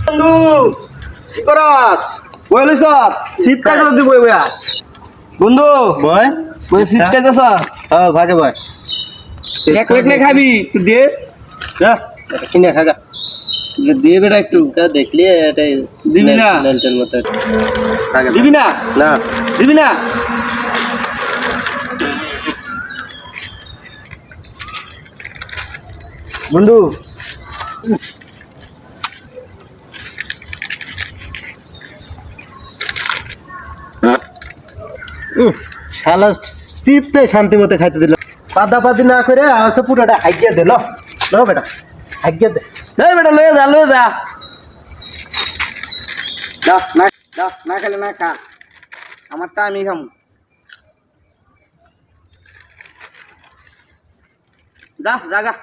বন্ধু কি করস বইলিস সিটটা তো দিব বইয়া বন্ধু বয় বই সিটটা দেছ ভাগে বয় এক প্লেট নে খাবি তুই দে যা কিনে খা যা দে বেটা একটু দেখলি এটাই দিবি না? লেন্টের মতো দিবি না না দিবি না বন্ধু শালা চিপটাই শান্তি মতো খাইতে দিল পাদি না করে আসে পুরোটা হাইগিয়ে দে লো বেটা হাইগিয়ে দে এই বেটা লয়ে যা না না খেলে না খা আমারটা আমি খামু যা জাগা